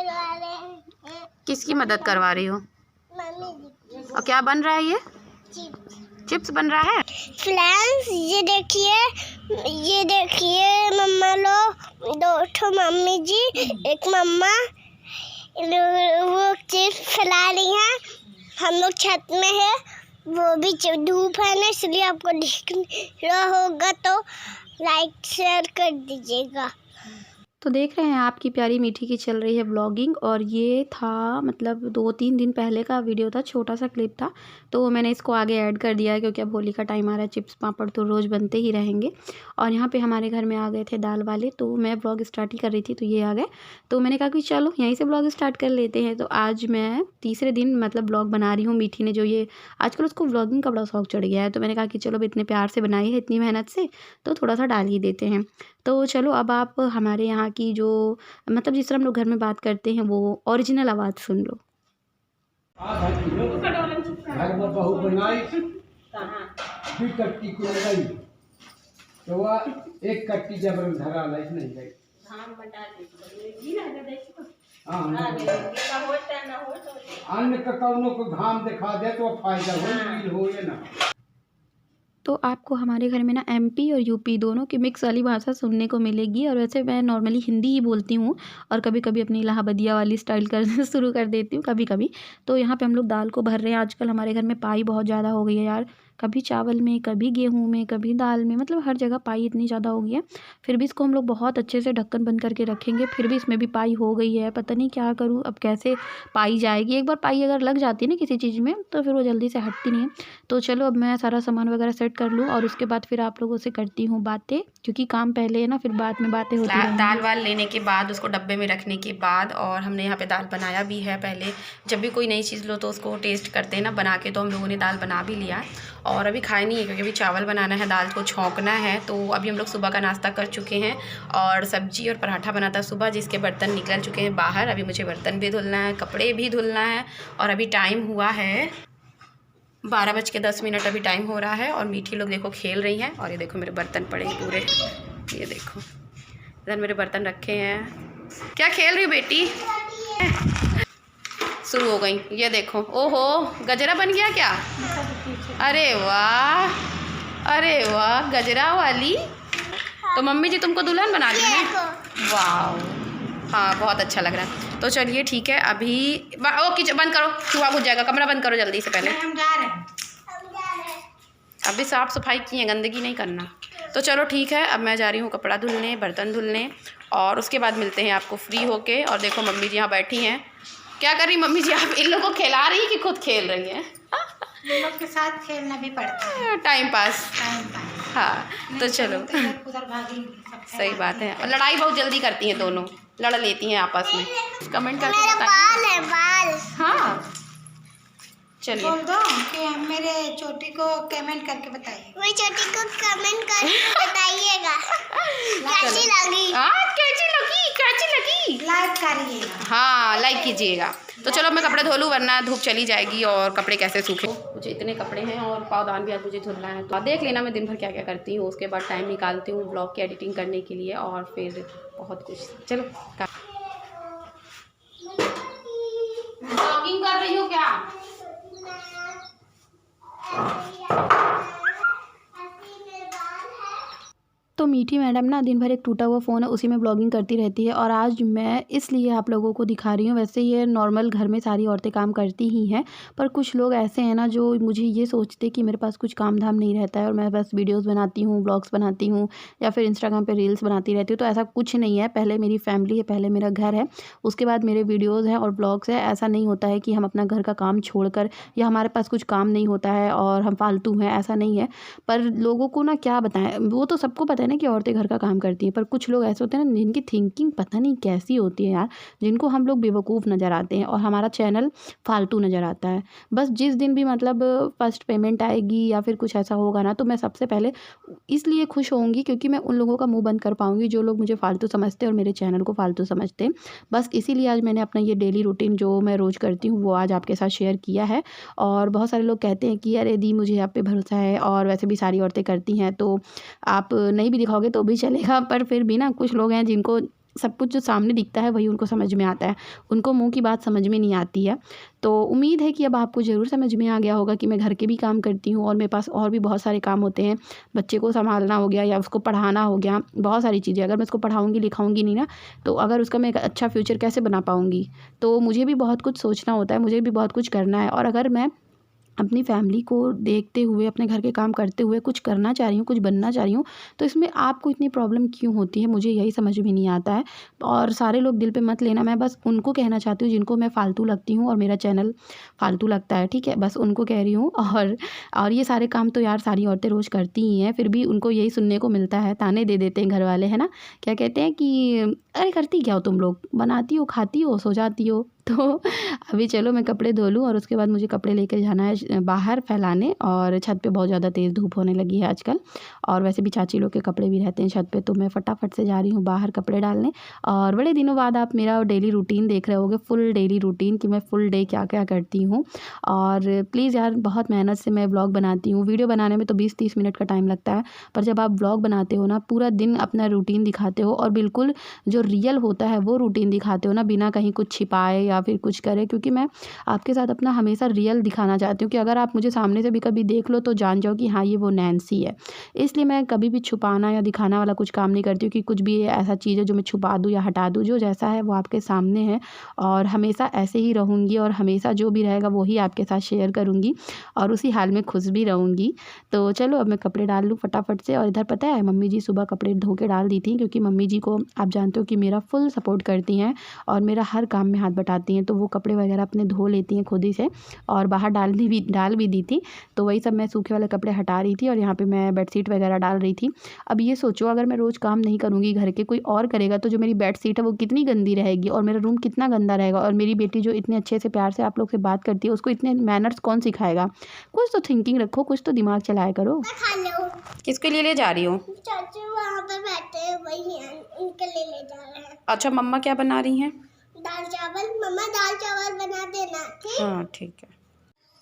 करवा रहे हैं। किसकी मदद करवा रही हो? मम्मी जी। और क्या बन रहा है ये? चिप्स बन रहा है। फ्रेंड्स ये देखिए मम्मा लोग, 2 ठो मम्मी जी, एक मम्मा, वो चिप्स फैला रही हैं। हम लोग छत में है, वो भी धूप है ना, इसलिए आपको दिख रहा होगा, तो लाइक शेयर कर दीजिएगा। तो देख रहे हैं आपकी प्यारी मीठी की चल रही है व्लॉगिंग। और ये था मतलब 2-3 दिन पहले का वीडियो था, छोटा सा क्लिप था, तो मैंने इसको आगे ऐड कर दिया है क्योंकि अब होली का टाइम आ रहा है। चिप्स पापड़ तो रोज़ बनते ही रहेंगे। और यहाँ पे हमारे घर में आ गए थे दाल वाले, तो मैं व्लॉग स्टार्ट ही कर रही थी तो ये आ गए, तो मैंने कहा कि चलो यहीं से व्लॉग स्टार्ट कर लेते हैं। तो आज मैं तीसरे दिन मतलब व्लॉग बना रही हूँ। मीठी ने जो ये आजकल उसको व्लॉगिंग का बड़ा शौक चढ़ गया है, तो मैंने कहा कि चलो अब इतने प्यार से बनाई है, इतनी मेहनत से, तो थोड़ा सा डाल ही देते हैं। तो चलो अब आप हमारे यहाँ की जो मतलब जिस तरह हम लोग घर में बात करते हैं वो ओरिजिनल आवाज़ सुन लो। घर में बहू बनाई फिर कट्टी को लगाई तो वह एक कट्टी जबर धरा लाइक नहीं गई। अन्न का कौनों को घाम दिखा दे तो फायदा हो या ना। तो आपको हमारे घर में ना एमपी और यूपी दोनों की मिक्स वाली भाषा सुनने को मिलेगी। और वैसे मैं नॉर्मली हिंदी ही बोलती हूँ और कभी कभी अपनी इलाहाबादिया वाली स्टाइल करना शुरू कर देती हूँ कभी कभी। तो यहाँ पे हम लोग दाल को भर रहे हैं। आजकल हमारे घर में पाई बहुत ज़्यादा हो गई है यार, कभी चावल में, कभी गेहूँ में, कभी दाल में, मतलब हर जगह पाई इतनी ज़्यादा हो गई है। फिर भी इसको हम लोग बहुत अच्छे से ढक्कन बंद करके रखेंगे, फिर भी इसमें भी पाई हो गई है। पता नहीं क्या करूँ अब, कैसे पाई जाएगी। एक बार पाई अगर लग जाती है ना किसी चीज़ में तो फिर वो जल्दी से हटती नहीं है। तो चलो अब मैं सारा सामान वगैरह सेट कर लूँ और उसके बाद फिर आप लोगों से करती हूँ बातें, क्योंकि काम पहले है ना, फिर बाद में बातें होती हैं। दाल वाल लेने के बाद उसको डब्बे में रखने के बाद, और हमने यहाँ पे दाल बनाया भी है। पहले जब भी कोई नई चीज़ लो तो उसको टेस्ट करते हैं ना बना के, तो हम लोगों ने दाल बना भी लिया और अभी खाई नहीं है क्योंकि अभी चावल बनाना है, दाल को छौंकना है। तो अभी हम लोग सुबह का नाश्ता कर चुके हैं और सब्जी और पराठा बना था सुबह, जिसके बर्तन निकल चुके हैं बाहर। अभी मुझे बर्तन भी धुलना है, कपड़े भी धुलना है। और अभी टाइम हुआ है 12:10 अभी टाइम हो रहा है और मीठी लोग देखो खेल रही हैं। और ये देखो मेरे बर्तन पड़े हैं पूरे, ये देखो इधर मेरे बर्तन रखे हैं। क्या खेल रही हो बेटी? शुरू हो गई, ये देखो। ओहो गजरा बन गया क्या? अरे वाह, अरे वाह, गजरा वाली। तो मम्मी जी तुमको दुल्हन बना दी है? वाह, हाँ बहुत अच्छा लग रहा है। तो चलिए ठीक है, अभी ओ किचन बंद करो, चूहा घुस जाएगा। कमरा बंद करो जल्दी से, पहले हम जा रहे हैं। अभी साफ़ सफाई की है, गंदगी नहीं करना। तो चलो ठीक है, अब मैं जा रही हूँ कपड़ा धुलने, बर्तन धुलने, और उसके बाद मिलते हैं आपको फ्री होके। और देखो मम्मी जी यहाँ बैठी हैं, क्या कर रही मम्मी जी? आप इन लोगों को खिला रही कि खुद खेल रही हैं? इन लोग के साथ खेलना भी पड़ता है, टाइम पास। हाँ तो चलो, उधर भागी। सही बात है। और लड़ाई बहुत जल्दी करती हैं दोनों, लड़ लेती हैं आपस में। कमेंट करके बताइए। बाल। हाँ चलिए, बोल दो कि मेरे चोटी को कमेंट करके बताइए। मेरी चोटी को कमेंट करके बताइएगा कैसी लगी। कैसी लगी, कैसी लगी, लाइक करिएगा। हाँ लाइक कीजिएगा। तो चलो मैं कपड़े धो लूँ वरना धूप चली जाएगी और कपड़े कैसे सूखे। मुझे इतने कपड़े हैं और पावदान भी आज मुझे धुलना है। तो देख लेना मैं दिन भर क्या क्या करती हूँ, उसके बाद टाइम निकालती हूँ ब्लॉग की एडिटिंग करने के लिए और फिर बहुत कुछ। चलो ब्लॉगिंग कर रही हो क्या? तो मीठी मैडम ना दिन भर एक टूटा हुआ फ़ोन है उसी में ब्लॉगिंग करती रहती है और आज मैं इसलिए आप लोगों को दिखा रही हूँ। वैसे ये नॉर्मल घर में सारी औरतें काम करती ही हैं, पर कुछ लोग ऐसे हैं ना जो मुझे ये सोचते कि मेरे पास कुछ काम धाम नहीं रहता है और मैं बस वीडियोस बनाती हूँ, ब्लॉग्स बनाती हूँ या फिर इंस्टाग्राम पे रील्स बनाती रहती हूँ। तो ऐसा कुछ नहीं है। पहले मेरी फैमिली है, पहले मेरा घर है, उसके बाद मेरे वीडियोज़ हैं और ब्लॉग्स है। ऐसा नहीं होता है कि हम अपना घर का काम छोड़ कर या हमारे पास कुछ काम नहीं होता है और हम फालतू हैं, ऐसा नहीं है। पर लोगों को ना क्या बताएं, वो तो सबको पता है ना कि औरतें घर का काम करती हैं, पर कुछ लोग ऐसे होते हैं ना जिनकी थिंकिंग पता नहीं कैसी होती है यार, जिनको हम लोग बेवकूफ़ नज़र आते हैं और हमारा चैनल फालतू नज़र आता है। बस जिस दिन भी मतलब फर्स्ट पेमेंट आएगी या फिर कुछ ऐसा होगा ना, तो मैं सबसे पहले इसलिए खुश होंगी क्योंकि मैं उन लोगों का मुंह बंद कर पाऊंगी जो लोग मुझे फालतू समझते हैं और मेरे चैनल को फालतू समझते हैं। बस इसीलिए आज मैंने अपना ये डेली रूटीन जो मैं रोज़ करती हूँ वो आज आपके साथ शेयर किया है। और बहुत सारे लोग कहते हैं कि अरे दी मुझे आप पे भरोसा है, और वैसे भी सारी औरतें करती हैं तो आप नहीं भी दिखाओगे तो भी चलेगा, पर फिर भी ना कुछ लोग हैं जिनको सब कुछ जो सामने दिखता है वही उनको समझ में आता है, उनको मुँह की बात समझ में नहीं आती है। तो उम्मीद है कि अब आपको ज़रूर समझ में आ गया होगा कि मैं घर के भी काम करती हूँ और मेरे पास और भी बहुत सारे काम होते हैं। बच्चे को संभालना हो गया या उसको पढ़ाना हो गया, बहुत सारी चीज़ें। अगर मैं उसको पढ़ाऊँगी लिखाऊँगी नहीं ना, तो अगर उसका मैं एक अच्छा फ्यूचर कैसे बना पाऊँगी। तो मुझे भी बहुत कुछ सोचना होता है, मुझे भी बहुत कुछ करना है। और अगर मैं अपनी फैमिली को देखते हुए, अपने घर के काम करते हुए कुछ करना चाह रही हूँ, कुछ बनना चाह रही हूँ, तो इसमें आपको इतनी प्रॉब्लम क्यों होती है, मुझे यही समझ में नहीं आता है। और सारे लोग दिल पे मत लेना, मैं बस उनको कहना चाहती हूँ जिनको मैं फ़ालतू लगती हूँ और मेरा चैनल फ़ालतू लगता है, ठीक है? बस उनको कह रही हूँ। और ये सारे काम तो यार सारी औरतें रोज़ करती ही हैं, फिर भी उनको यही सुनने को मिलता है, ताने दे देते हैं घर वाले, है ना? क्या कहते हैं कि अरे करती क्या हो तुम लोग? बनाती हो, खाती हो, सो जाती हो। तो अभी चलो मैं कपड़े धो लूँ और उसके बाद मुझे कपड़े लेकर जाना है बाहर फैलाने। और छत पे बहुत ज़्यादा तेज़ धूप होने लगी है आजकल, और वैसे भी चाची लोग के कपड़े भी रहते हैं छत पे, तो मैं फटाफट से जा रही हूँ बाहर कपड़े डालने। और बड़े दिनों बाद आप मेरा डेली रूटीन देख रहे होगे, फुल डेली रूटीन, कि मैं फुल डे क्या क्या करती हूँ। और प्लीज़ यार, बहुत मेहनत से मैं व्लॉग बनाती हूँ। वीडियो बनाने में तो 20-30 मिनट का टाइम लगता है, पर जब आप व्लॉग बनाते हो ना, पूरा दिन अपना रूटीन दिखाते हो और बिल्कुल जो रियल होता है वो रूटीन दिखाते हो ना, बिना कहीं कुछ छिपाए या फिर कुछ करे। क्योंकि मैं आपके साथ अपना हमेशा रियल दिखाना चाहती हूँ कि अगर आप मुझे सामने से भी कभी देख लो तो जान जाओ कि हाँ, ये वो नैन्सी है। इसलिए मैं कभी भी छुपाना या दिखाना वाला कुछ काम नहीं करती हूँ कि कुछ भी ऐसा चीज़ है जो मैं छुपा दूँ या हटा दूँ। जो जैसा है वो आपके सामने है, और हमेशा ऐसे ही रहूँगी, और हमेशा जो भी रहेगा वही आपके साथ शेयर करूँगी, और उसी हाल में खुश भी रहूँगी। तो चलो अब मैं कपड़े डाल लूँ फटाफट से। और इधर पता है, मम्मी जी सुबह कपड़े धो के डाल दी थी, क्योंकि मम्मी जी को आप जानते हो कि मेरा फुल सपोर्ट करती हैं और मेरा हर काम में हाथ बटाती हैं। तो वो कपड़े वगैरह अपने धो लेती हैं खुद ही से, और बाहर डाल भी दी थी। तो वही सब मैं सूखे वाले कपड़े हटा रही थी, और यहाँ पे मैं बेडशीट वगैरह डाल रही थी। अब ये सोचो, अगर मैं रोज़ काम नहीं करूँगी घर के, कोई और करेगा, तो जो मेरी बेडशीट है वो कितनी गंदी रहेगी और मेरा रूम कितना गंदा रहेगा। और मेरी बेटी जो इतने अच्छे से प्यार से आप लोग से बात करती है, उसको इतने मैनर्स कौन सिखाएगा? कुछ तो थिंकिंग रखो, कुछ तो दिमाग चलाया करो। खा लो। किसके लिए ले जा रही हो? चाचू वहाँ पर बैठे हैं, वही हैं, उनके लिए ले जा रहे हैं। अच्छा, मम्मा क्या बना रही हैं? दाल चावल। मम्मा दाल चावल बना देना, ठीक? हाँ ठीक है।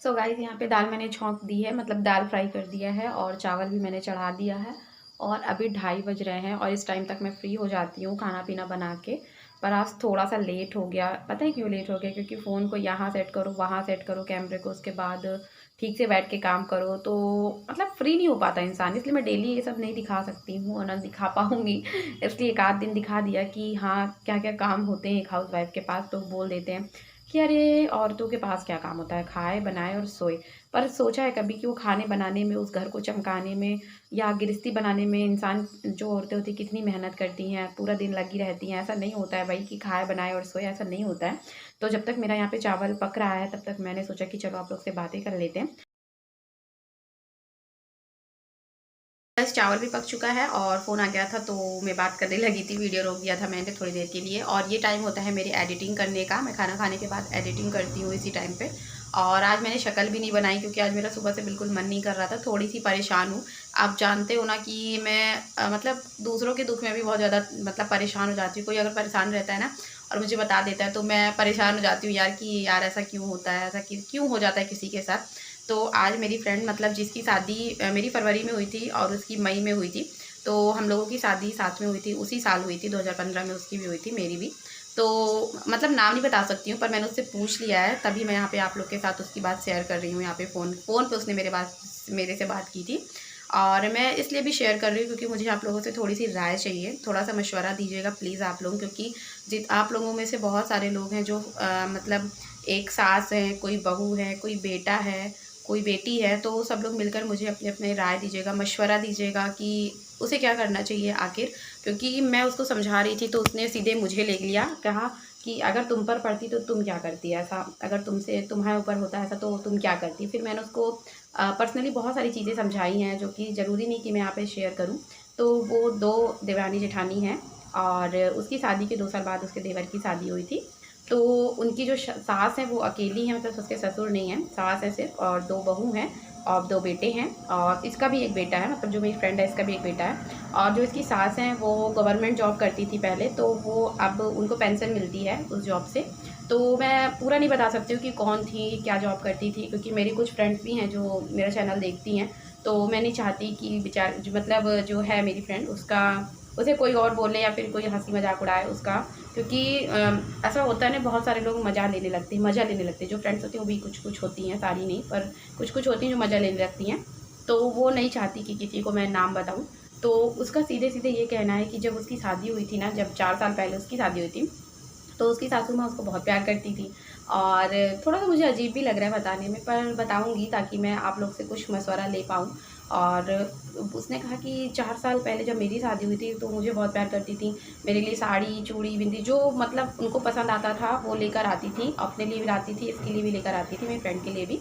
सो गाइस, यहाँ पे दाल मैंने छौंक दी है, मतलब दाल फ्राई कर दिया है, और चावल भी मैंने चढ़ा दिया है। और अभी 2:30 बज रहे हैं, और इस टाइम तक मैं फ्री हो जाती हूँ खाना पीना बना के। पर आज थोड़ा सा लेट हो गया। पता है क्यों लेट हो गया? क्योंकि फ़ोन को यहाँ सेट करो, वहाँ सेट करो कैमरे को, उसके बाद ठीक से बैठ के काम करो, तो मतलब फ्री नहीं हो पाता इंसान। इसलिए मैं डेली ये सब नहीं दिखा सकती हूँ और ना दिखा पाऊँगी। इसलिए एक आध दिन दिखा दिया कि हाँ, क्या क्या काम होते हैं एक हाउसवाइफ के पास, तो बोल देते हैं कि अरे औरतों के पास क्या काम होता है, खाए बनाए और सोए। पर सोचा है कभी कि वो खाने बनाने में, उस घर को चमकाने में, या गृहस्थी बनाने में इंसान, जो औरतें होती हैं कितनी मेहनत करती हैं, पूरा दिन लगी रहती हैं। ऐसा नहीं होता है भाई कि खाए बनाए और सोए, ऐसा नहीं होता है। तो जब तक मेरा यहाँ पे चावल पक रहा है, तब तक मैंने सोचा कि चलो आप लोग से बातें कर लेते हैं। बस चावल भी पक चुका है और फ़ोन आ गया था, तो मैं बात करने लगी थी, वीडियो रोक दिया था मैंने थोड़ी देर के लिए। और ये टाइम होता है मेरी एडिटिंग करने का, मैं खाना खाने के बाद एडिटिंग करती हूँ इसी टाइम पे। और आज मैंने शक्ल भी नहीं बनाई, क्योंकि आज मेरा सुबह से बिल्कुल मन नहीं कर रहा था, थोड़ी सी परेशान हूँ। आप जानते हो ना कि मैं मतलब दूसरों के दुख में भी बहुत ज़्यादा मतलब परेशान हो जाती हूँ। कोई अगर परेशान रहता है ना और मुझे बता देता है, तो मैं परेशान हो जाती हूँ यार, कि यार ऐसा क्यों होता है, ऐसा क्यों हो जाता है किसी के साथ। तो आज मेरी फ्रेंड, मतलब जिसकी शादी मेरी फरवरी में हुई थी और उसकी मई में हुई थी, तो हम लोगों की शादी साथ में हुई थी, उसी साल हुई थी, 2015 में उसकी भी हुई थी, मेरी भी। तो मतलब नाम नहीं बता सकती हूँ, पर मैंने उससे पूछ लिया है, तभी मैं यहाँ पे आप लोग के साथ उसकी बात शेयर कर रही हूँ। यहाँ पे फ़ोन पे उसने मेरे से बात की थी, और मैं इसलिए भी शेयर कर रही हूँ क्योंकि मुझे आप लोगों से थोड़ी सी राय चाहिए, थोड़ा सा मशवरा दीजिएगा प्लीज़ आप लोग। क्योंकि आप लोगों में से बहुत सारे लोग हैं जो मतलब एक सास है, कोई बहू है, कोई बेटा है, कोई बेटी है, तो सब लोग मिलकर मुझे अपने अपने राय दीजिएगा, मशवरा दीजिएगा कि उसे क्या करना चाहिए आखिर। क्योंकि मैं उसको समझा रही थी, तो उसने सीधे मुझे ले लिया, कहा कि अगर तुम पर पड़ती तो तुम क्या करती, ऐसा अगर तुम्हारे ऊपर होता ऐसा तो तुम क्या करती। फिर मैंने उसको पर्सनली बहुत सारी चीज़ें समझाई हैं, जो कि ज़रूरी नहीं कि मैं यहाँ पे शेयर करूँ। तो वो 2 देवरानी जेठानी हैं, और उसकी शादी के 2 साल बाद उसके देवर की शादी हुई थी। तो उनकी जो सास हैं वो अकेली हैं, मतलब उसके ससुर नहीं हैं, सास है सिर्फ, और 2 बहू हैं और 2 बेटे हैं, और इसका भी एक बेटा है, मतलब जो मेरी फ्रेंड है इसका भी एक बेटा है। और जो इसकी सास हैं वो गवर्नमेंट जॉब करती थी पहले, तो वो अब उनको पेंशन मिलती है उस जॉब से। तो मैं पूरा नहीं बता सकती हूँ कि कौन थी, क्या जॉब करती थी, क्योंकि मेरी कुछ फ्रेंड्स भी हैं जो मेरा चैनल देखती हैं, तो मैं नहीं चाहती कि मतलब जो है मेरी फ्रेंड, उसका उसे कोई और बोले या फिर कोई हंसी मजाक उड़ाए उसका, क्योंकि ऐसा होता है ना, बहुत सारे लोग मज़ा लेने लगते हैं। जो फ्रेंड्स होती हैं वो भी कुछ कुछ होती हैं, सारी नहीं, पर कुछ कुछ होती हैं जो मज़ा लेने लगती हैं। तो वो नहीं चाहती कि किसी को मैं नाम बताऊँ। तो उसका सीधे सीधे ये कहना है कि जब उसकी शादी हुई थी ना, जब 4 साल पहले उसकी शादी हुई थी, तो उसकी सासू माँ उसको बहुत प्यार करती थी। और थोड़ा-सा मुझे अजीब भी लग रहा है बताने में, पर बताऊँगी ताकि मैं आप लोग से कुछ मशवरा ले पाऊँ। और उसने कहा कि 4 साल पहले जब मेरी शादी हुई थी तो मुझे बहुत प्यार करती थी। मेरे लिए साड़ी, चूड़ी, बिंदी जो मतलब उनको पसंद आता था वो लेकर आती थी। अपने लिए भी लाती थी, इसके लिए भी लेकर आती थी, मेरी फ्रेंड के लिए भी।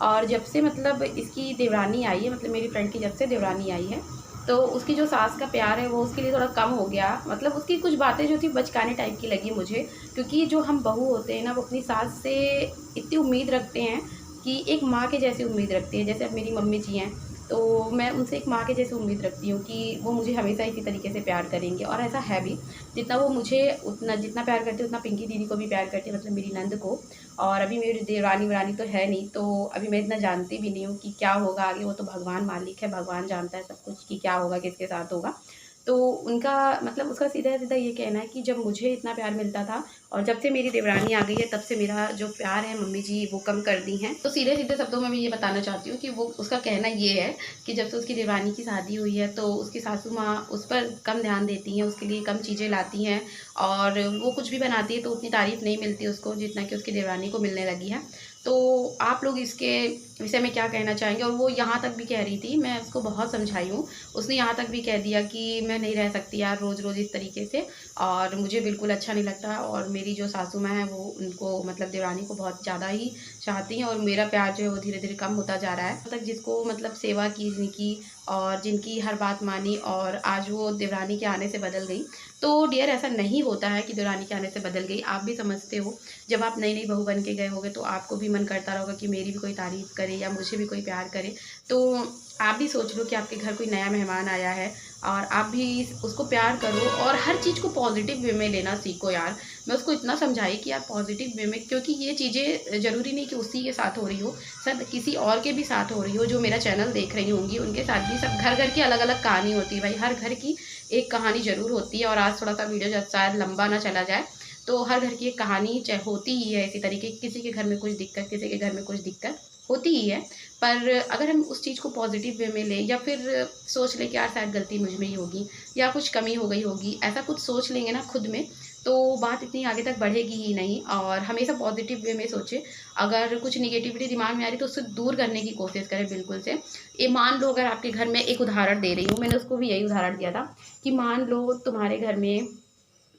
और जब से मतलब इसकी देवरानी आई है, मतलब मेरी फ्रेंड की जब से देवरानी आई है, तो उसकी जो सास का प्यार है वो उसके लिए थोड़ा कम हो गया। मतलब उसकी कुछ बातें जो थी बचकाने टाइप की लगी मुझे, क्योंकि जो हम बहू होते हैं ना, वो अपनी सास से इतनी उम्मीद रखते हैं कि एक माँ के जैसी उम्मीद रखते हैं। जैसे अब मेरी मम्मी जी हैं, तो मैं उनसे एक माँ के जैसी उम्मीद रखती हूँ कि वो मुझे हमेशा इसी तरीके से प्यार करेंगे, और ऐसा है भी। जितना वो मुझे उतना जितना प्यार करते हैं उतना पिंकी दीदी को भी प्यार करती है, मतलब मेरी नंद को। और अभी मेरी देवरानी तो है नहीं, तो अभी मैं इतना जानती भी नहीं हूँ कि क्या होगा आगे। वो तो भगवान मालिक है, भगवान जानता है सब कुछ कि क्या होगा, किसके साथ होगा। तो उनका मतलब उसका सीधा-सीधा ये कहना है कि जब मुझे इतना प्यार मिलता था और जब से मेरी देवरानी आ गई है, तब से मेरा जो प्यार है मम्मी जी वो कम कर दी हैं। तो सीधे-सीधे शब्दों में मैं ये बताना चाहती हूँ कि वो उसका कहना ये है कि जब से उसकी देवरानी की शादी हुई है, तो उसकी सासू माँ उस पर कम ध्यान देती हैं, उसके लिए कम चीज़ें लाती हैं, और वो कुछ भी बनाती है तो उतनी तारीफ़ नहीं मिलती उसको जितना कि उसकी देवरानी को मिलने लगी है। तो आप लोग इसके विषय में क्या कहना चाहेंगे? और वो यहाँ तक भी कह रही थी, मैं उसको बहुत समझाई हूँ, उसने यहाँ तक भी कह दिया कि मैं नहीं रह सकती यार रोज़-रोज़ इस तरीके से, और मुझे बिल्कुल अच्छा नहीं लगता। और मेरी जो सासू माँ हैं वो उनको मतलब देवरानी को बहुत ज़्यादा ही चाहती हैं, और मेरा प्यार जो है वो धीरे-धीरे कम होता जा रहा है। अब तक जिसको मतलब सेवा की जिनकी, और जिनकी हर बात मानी, और आज वो देवरानी के आने से बदल गई। तो डियर, ऐसा नहीं होता है कि देवरानी के आने से बदल गई। आप भी समझते हो, जब आप नई-नई बहू बन के गए होगे तो आपको भी मन करता होगा कि मेरी भी कोई तारीफ़ करे या मुझे भी कोई प्यार करे। तो आप भी सोच लो कि आपके घर कोई नया मेहमान आया है, और आप भी उसको प्यार करो, और हर चीज़ को पॉज़िटिव वे में लेना सीखो यार। मैं उसको इतना समझाई कि यार पॉज़िटिव वे में, क्योंकि ये चीज़ें ज़रूरी नहीं कि उसी के साथ हो रही हो, शायद किसी और के भी साथ हो रही हो, जो मेरा चैनल देख रही होंगी उनके साथ भी। सब घर-घर की अलग-अलग कहानी होती है भाई, हर घर की एक कहानी ज़रूर होती है। और आज थोड़ा-सा वीडियो शायद लंबा ना चला जाए, तो हर घर की एक कहानी होती ही है इसी तरीके की। किसी के घर में कुछ दिक्कत, किसी के घर में कुछ दिक्कत होती ही है। पर अगर हम उस चीज़ को पॉजिटिव वे में लें, या फिर सोच लें कि यार शायद गलती मुझ में ही होगी, या कुछ कमी हो गई होगी, ऐसा कुछ सोच लेंगे ना खुद में, तो बात इतनी आगे तक बढ़ेगी ही नहीं। और हमेशा पॉजिटिव वे में सोचें। अगर कुछ निगेटिविटी दिमाग में आ रही तो उससे दूर करने की कोशिश करें बिल्कुल से। ये मान लो, अगर आपके घर में, एक उदाहरण दे रही हूँ, मैंने उसको भी यही उदाहरण दिया था कि मान लो तुम्हारे घर में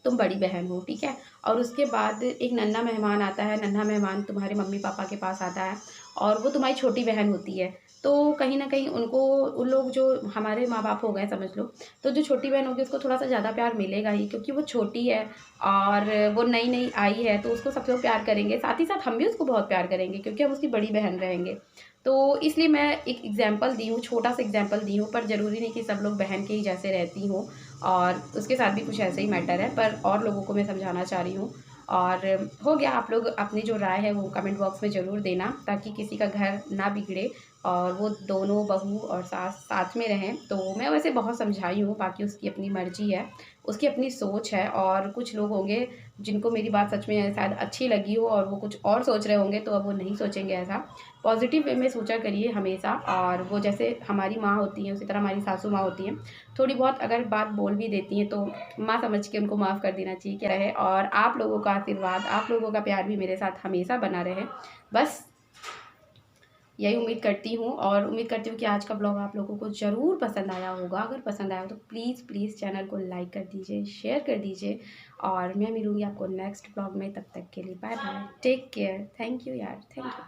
तुम बड़ी बहन हो, ठीक है? और उसके बाद एक नन्हा मेहमान आता है, नन्हा मेहमान तुम्हारे मम्मी-पापा के पास आता है, और वो तुम्हारी छोटी बहन होती है। तो कहीं न कहीं उनको, उन लोग जो हमारे माँ-बाप हो गए समझ लो, तो जो छोटी बहन होगी उसको थोड़ा-सा ज़्यादा प्यार मिलेगा ही, क्योंकि वो छोटी है और वो नई-नई आई है, तो उसको सब लोग प्यार करेंगे। साथ ही साथ हम भी उसको बहुत प्यार करेंगे, क्योंकि हम उसकी बड़ी बहन रहेंगे। तो इसलिए मैं एक एग्ज़ाम्पल दी हूँ, छोटा-सा एग्ज़ाम्पल दी हूँ, पर ज़रूरी नहीं कि सब लोग बहन के ही जैसे रहती हों। और उसके साथ भी कुछ ऐसे ही मैटर है, पर और लोगों को मैं समझाना चाह रही हूँ। और हो गया, आप लोग अपनी जो राय है वो कमेंट बॉक्स में ज़रूर देना, ताकि किसी का घर ना बिगड़े और वो दोनों बहू और सास साथ में रहें। तो मैं वैसे बहुत समझाई हूँ, बाकी उसकी अपनी मर्ज़ी है, उसकी अपनी सोच है। और कुछ लोग होंगे जिनको मेरी बात सच में शायद अच्छी लगी हो, और वो कुछ और सोच रहे होंगे, तो अब वो नहीं सोचेंगे ऐसा। पॉज़िटिव वे में सोचा करिए हमेशा। और वो जैसे हमारी माँ होती हैं उसी तरह हमारी सासू माँ होती हैं। थोड़ी बहुत अगर बात बोल भी देती हैं तो माँ समझ के उनको माफ़ कर देना चाहिए, क्या रहे। और आप लोगों का आशीर्वाद, आप लोगों का प्यार भी मेरे साथ हमेशा बना रहे। बस यही उम्मीद करती हूँ, और उम्मीद करती हूँ कि आज का ब्लॉग आप लोगों को ज़रूर पसंद आया होगा। अगर पसंद आया हो तो प्लीज़ प्लीज़ चैनल को लाइक कर दीजिए, शेयर कर दीजिए, और मैं मिलूँगी आपको नेक्स्ट ब्लॉग में। तब तक के लिए bye bye, take care, thank you यार, थैंक यू।